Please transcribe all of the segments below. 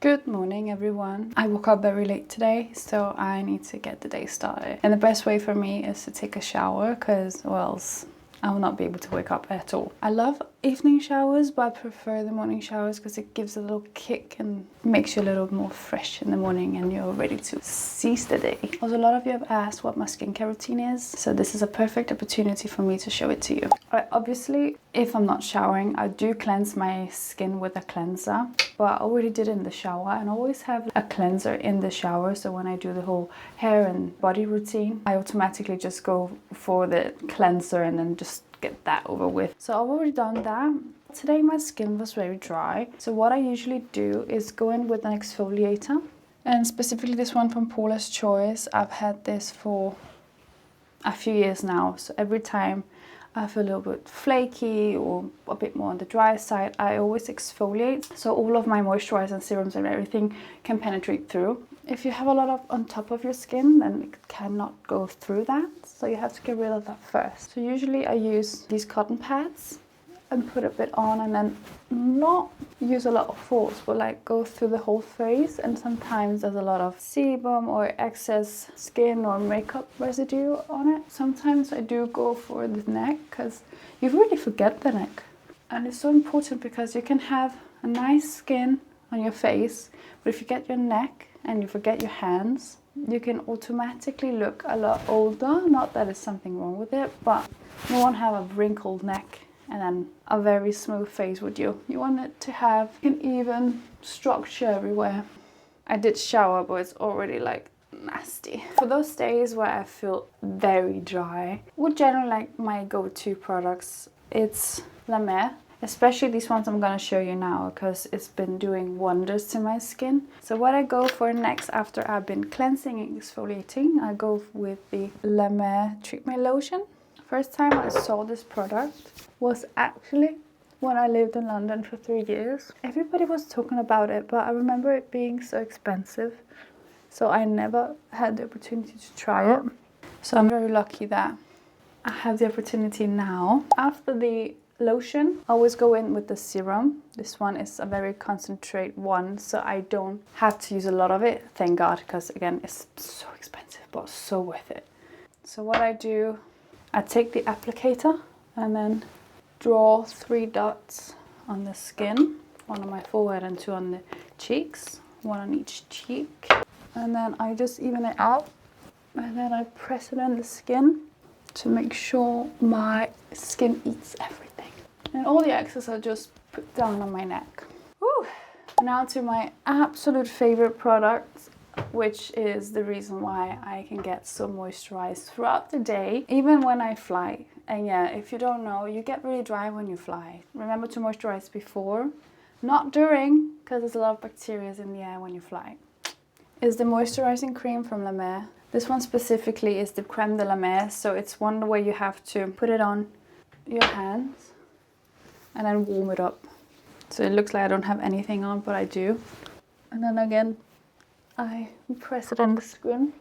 Good morning everyone. I woke up very late today, so I need to get the day started. And the best way for me is to take a shower because, or else I will not be able to wake up at all. I love evening showers, but I prefer the morning showers because it gives a little kick and makes you a little more fresh in the morning and you're ready to seize the day. Also, a lot of you have asked what my skincare routine is, so this is a perfect opportunity for me to show it to you. Obviously, if I'm not showering, I do cleanse my skin with a cleanser, but I already did it in the shower and I always have a cleanser in the shower, so when I do the whole hair and body routine, I automatically just go for the cleanser and then just get that over with. So I've already done that. Today my skin was very dry, so what I usually do is go in with an exfoliator, and specifically this one from Paula's Choice. I've had this for a few years now, so every time I feel a little bit flaky or a bit more on the dry side, I always exfoliate, so all of my moisturizers and serums and everything can penetrate through. If you have a lot of on top of your skin, then it cannot go through that, so you have to get rid of that first. So usually I use these cotton pads and put a bit on, and then not use a lot of force, but like go through the whole face. And sometimes there's a lot of sebum or excess skin or makeup residue on it. Sometimes I do go for the neck because you really forget the neck, and it's so important because you can have a nice skin on your face, but if you get your neck and you forget your hands, you can automatically look a lot older. Not that there's something wrong with it, but you won't have a wrinkled neck and then a very smooth face, would you? You want it to have an even structure everywhere. I did shower, but it's already like nasty. For those days where I feel very dry, would generally like my go-to products, it's La Mer. Especially these ones I'm gonna show you now because it's been doing wonders to my skin. So what I go for next after I've been cleansing and exfoliating, I go with the La Mer Treatment Lotion. First time I saw this product was actually when I lived in London for 3 years. Everybody was talking about it, but I remember it being so expensive, so I never had the opportunity to try it. So I'm very lucky that I have the opportunity now. After the lotion, I always go in with the serum. This one is a very concentrate one, so I don't have to use a lot of it, thank God, because again, it's so expensive, but so worth it. So what I do, I take the applicator and then draw 3 dots on the skin, 1 on my forehead and 2 on the cheeks, 1 on each cheek, and then I just even it out, and then I press it on the skin to make sure my skin eats everything. And all the excess I just put down on my neck. Woo. Now to my absolute favorite product, which is the reason why I can get so moisturized throughout the day, even when I fly. And yeah, if you don't know, you get really dry when you fly. Remember to moisturize before, not during, because there's a lot of bacteria in the air when you fly. Is the moisturizing cream from La Mer. This one specifically is the Creme de la Mer, so it's one where you have to put it on your hands and then warm it up. So it looks like I don't have anything on, but I do. And then again, I press it on the skin.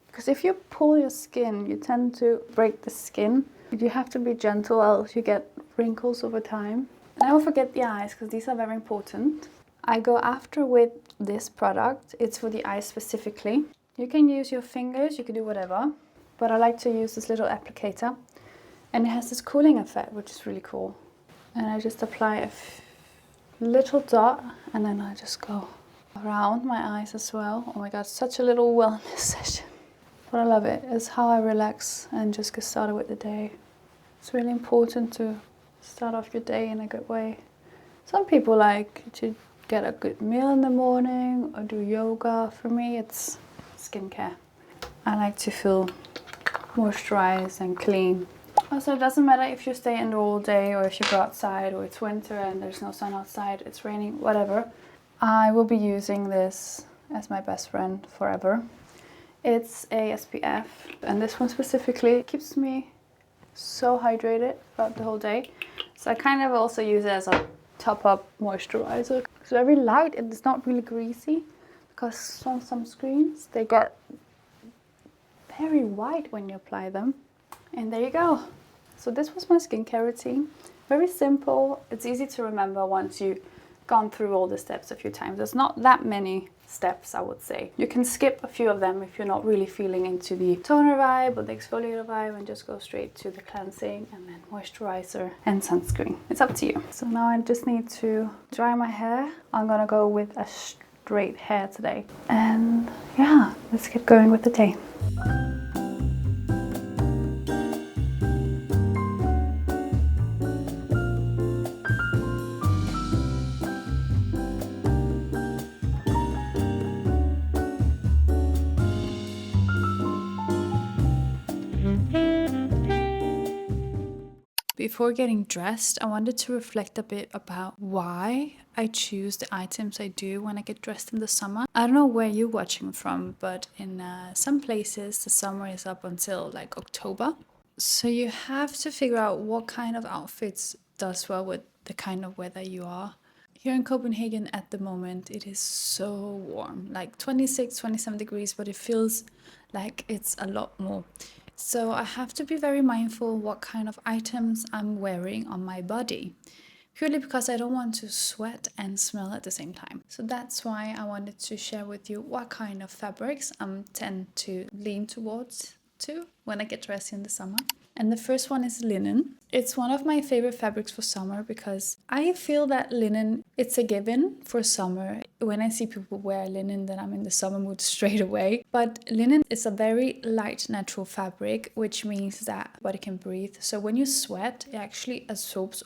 Because if you pull your skin, you tend to break the skin. You have to be gentle, else you get wrinkles over time. And I will forget the eyes, because these are very important. I go after with this product. It's for the eyes specifically. You can use your fingers, you can do whatever, but I like to use this little applicator, and it has this cooling effect, which is really cool. And I just apply a little dot, and then I just go around my eyes as well. Oh my God, such a little wellness session. But I love it. It's how I relax and just get started with the day. It's really important to start off your day in a good way. Some people like to get a good meal in the morning or do yoga. For me, it's skincare. I like to feel moisturized and clean. Also, it doesn't matter if you stay indoor all day or if you go outside or it's winter and there's no sun outside, it's raining, whatever. I will be using this as my best friend forever. It's a SPF, and this one specifically keeps me so hydrated throughout the whole day. So I kind of also use it as a top-up moisturizer. It's very light and it's not really greasy, because some sunscreens, they get very white when you apply them. And there you go. So this was my skincare routine. Very simple. It's easy to remember once you gone through all the steps a few times. There's not that many steps, I would say. You can skip a few of them if you're not really feeling into the toner vibe or the exfoliator vibe, and just go straight to the cleansing and then moisturizer and sunscreen. It's up to you. So now I just need to dry my hair. I'm gonna go with a straight hair today. And yeah, let's get going with the day. Before getting dressed, I wanted to reflect a bit about why I choose the items I do when I get dressed in the summer. I don't know where you're watching from, but in some places the summer is up until like October. So you have to figure out what kind of outfits does well with the kind of weather you are. Here in Copenhagen at the moment, it is so warm, like 26, 27 degrees, but it feels like it's a lot more. So I have to be very mindful what kind of items I'm wearing on my body, purely because I don't want to sweat and smell at the same time. So that's why I wanted to share with you what kind of fabrics I tend to lean towards when I get dressed in the summer. And the first one is linen. It's one of my favorite fabrics for summer because I feel that linen, it's a given for summer. When I see people wear linen, then I'm in the summer mood straight away. But linen is a very light, natural fabric, which means that body can breathe. So when you sweat, it actually absorbs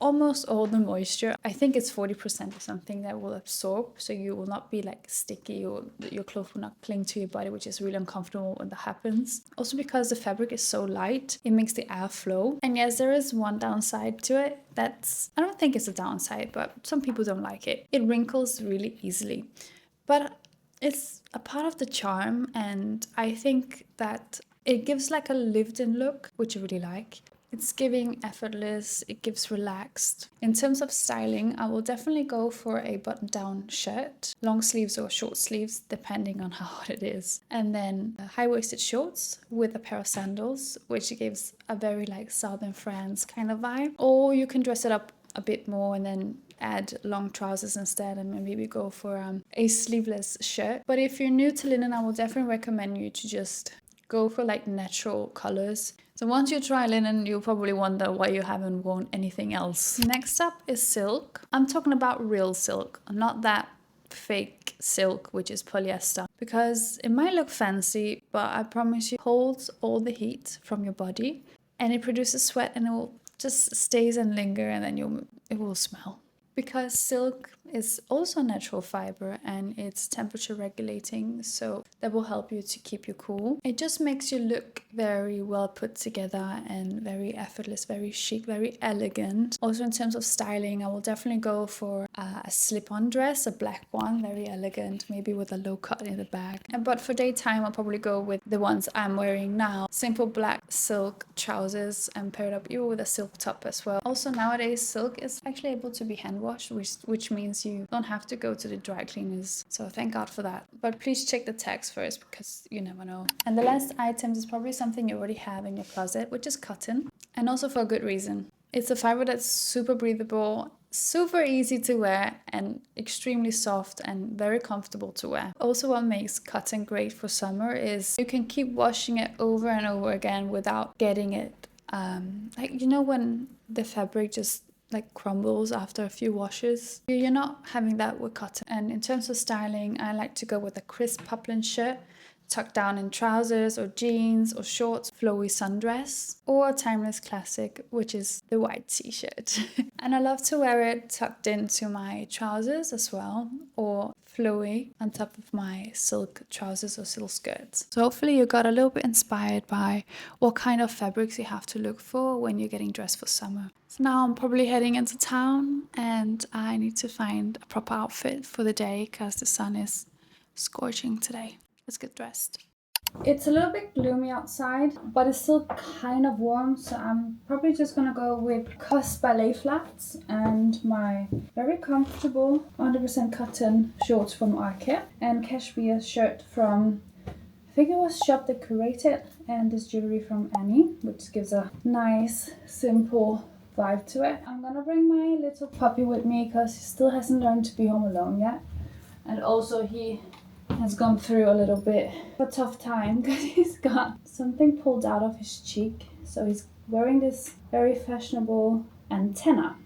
almost all the moisture. I think it's 40% or something that will absorb, so you will not be like sticky, or your clothes will not cling to your body, which is really uncomfortable when that happens. Also because the fabric is so light, it makes the air flow. And yes, there is one downside to it. I don't think it's a downside, but some people don't like it. It wrinkles really easily. But it's a part of the charm, and I think that it gives like a lived-in look, which I really like. It's giving effortless, it gives relaxed. In terms of styling, I will definitely go for a button-down shirt, long sleeves or short sleeves, depending on how hot it is. And then high-waisted shorts with a pair of sandals, which gives a very like Southern France kind of vibe. Or you can dress it up a bit more and then add long trousers instead, and maybe go for a sleeveless shirt. But if you're new to linen, I will definitely recommend you to just go for like natural colors. So once you try linen, you'll probably wonder why you haven't worn anything else. Next up is silk. I'm talking about real silk, not that fake silk, which is polyester, because it might look fancy, but I promise you, it holds all the heat from your body, and it produces sweat, and it will just stays and linger, and then it will smell. Because silk is also a natural fiber and it's temperature regulating, so that will help you to keep you cool. It just makes you look very well put together and very effortless, very chic, very elegant. Also in terms of styling, I will definitely go for a slip-on dress, a black one, very elegant, maybe with a low cut in the back. But for daytime, I'll probably go with the ones I'm wearing now. Simple black silk trousers and paired up either with a silk top as well. Also nowadays, silk is actually able to be hand washed, which means you don't have to go to the dry cleaners. So thank God for that. But please check the tags first, because you never know. And the last item is probably something you already have in your closet, which is cotton. And also for a good reason. It's a fiber that's super breathable, super easy to wear, and extremely soft and very comfortable to wear. Also what makes cotton great for summer is you can keep washing it over and over again without getting it like, you know, when the fabric just like crumbles after a few washes. You're not having that with cotton. And in terms of styling, I like to go with a crisp poplin shirt, tucked down in trousers or jeans or shorts, flowy sundress, or a timeless classic, which is the white t-shirt. And I love to wear it tucked into my trousers as well, or flowy on top of my silk trousers or silk skirts. So hopefully you got a little bit inspired by what kind of fabrics you have to look for when you're getting dressed for summer. So now I'm probably heading into town and I need to find a proper outfit for the day because the sun is scorching today. Let's get dressed. It's a little bit gloomy outside, but it's still kind of warm, so I'm probably just gonna go with COS ballet flats and my very comfortable 100% cotton shorts from Arke and cashmere shirt from, I think it was Shop Decorated, and this jewelry from Annie, which gives a nice, simple vibe to it. I'm gonna bring my little puppy with me because he still hasn't learned to be home alone yet. And also he has gone through a little bit of a tough time because he's got something pulled out of his cheek. So he's wearing this very fashionable antenna.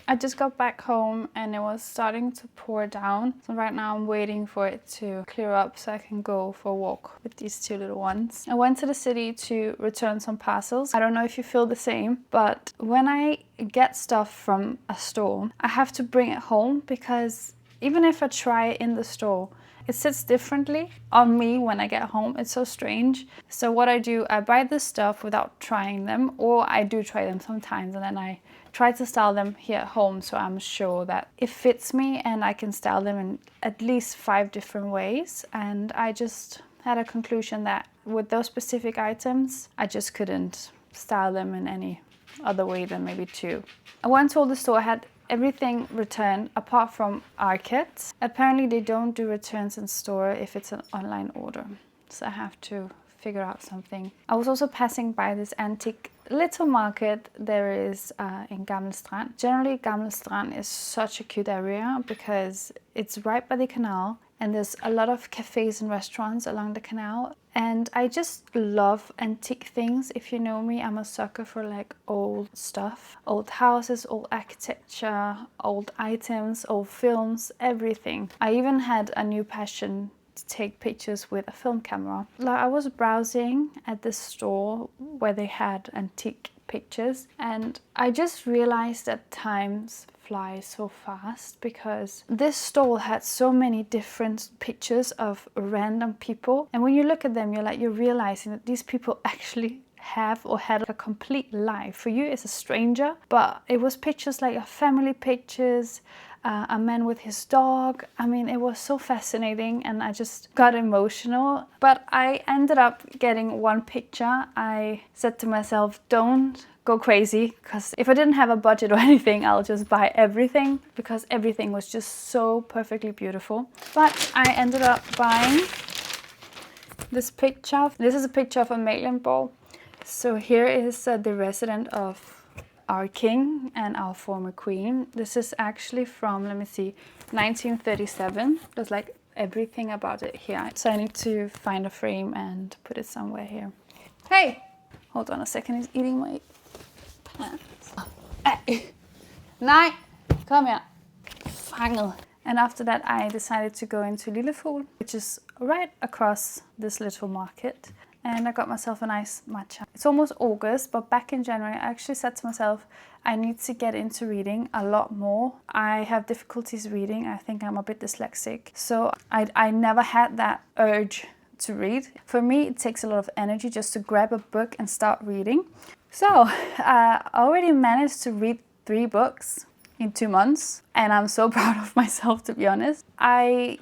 I just got back home and it was starting to pour down. So right now I'm waiting for it to clear up so I can go for a walk with these two little ones. I went to the city to return some parcels. I don't know if you feel the same, but when I get stuff from a store, I have to bring it home because even if I try it in the store, it sits differently on me when I get home. It's so strange. So what I do, I buy this stuff without trying them, or I do try them sometimes and then I try to style them here at home so I'm sure that it fits me and I can style them in at least 5 different ways. And I just had a conclusion that with those specific items, I just couldn't style them in any other way than maybe 2. I went to the store, I had everything returned apart from our kits. Apparently they don't do returns in store if it's an online order. So I have to figure out something. I was also passing by this antique little market there is in Gamle Strand. Generally Gamle Strand is such a cute area because it's right by the canal and there's a lot of cafes and restaurants along the canal. And I just love antique things. If you know me, I'm a sucker for like old stuff, old houses, old architecture, old items, old films, everything. I even had a new passion to take pictures with a film camera. Like I was browsing at this store where they had antique pictures and I just realized that times fly so fast because this store had so many different pictures of random people, and when you look at them you're realizing that these people actually have or had a complete life. For you it's a stranger, but it was pictures like a family pictures, a man with his dog. I mean, it was so fascinating and I just got emotional. But I ended up getting one picture. I said to myself, don't go crazy, because if I didn't have a budget or anything, I'll just buy everything because everything was just so perfectly beautiful. But I ended up buying this picture. This is a picture of Amalienborg. So here is the resident of our king and our former queen. This is actually from, let me see, 1937. There's like everything about it here. So I need to find a frame and put it somewhere here. Hey! Hold on a second, he's eating my pants. Nej, kom her. Fanget. And after that I decided to go into Lillefugl, which is right across this little market. And I got myself a nice matcha. It's almost August, but back in January I actually said to myself, I need to get into reading a lot more. I have difficulties reading. I think I'm a bit dyslexic. So I never had that urge to read. For me, it takes a lot of energy just to grab a book and start reading. So I already managed to read 3 books in 2 months. And I'm so proud of myself, to be honest. I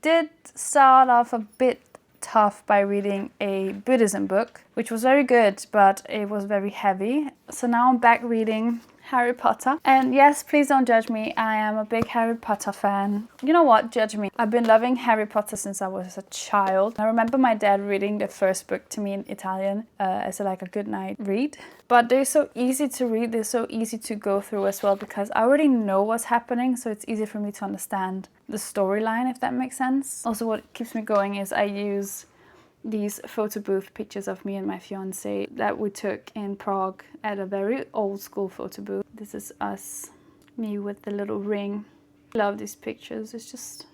did start off a bit tough by reading a Buddhism book, which was very good, but it was very heavy. So now I'm back reading Harry Potter. And yes, please don't judge me. I am a big Harry Potter fan. You know what? Judge me. I've been loving Harry Potter since I was a child. I remember my dad reading the first book to me in Italian as like a good night read. But they're so easy to read. They're so easy to go through as well because I already know what's happening. So it's easy for me to understand the storyline, if that makes sense. Also, what keeps me going is I use these photo booth pictures of me and my fiance that we took in Prague at a very old school photo booth. This is us, me with the little ring. I love these pictures. It's just,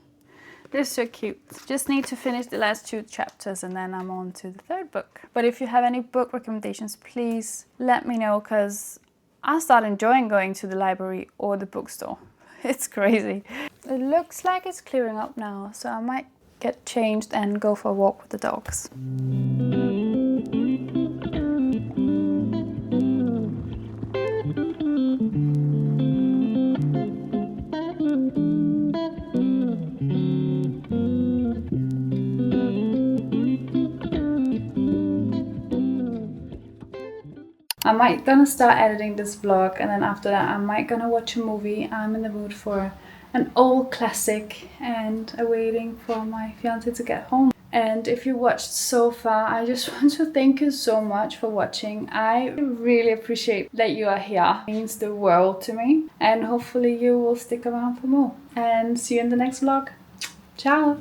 they're so cute. Just need to finish the last 2 chapters and then I'm on to the 3rd book. But if you have any book recommendations, please let me know because I start enjoying going to the library or the bookstore. It's crazy. It looks like it's clearing up now, so I might get changed and go for a walk with the dogs. I might gonna start editing this vlog and then after that I might gonna watch a movie. I'm in the mood for an old classic and waiting for my fiance to get home. And if you watched so far, I just want to thank you so much for watching. I really appreciate that you are here. It means the world to me. And hopefully you will stick around for more. And see you in the next vlog. Ciao!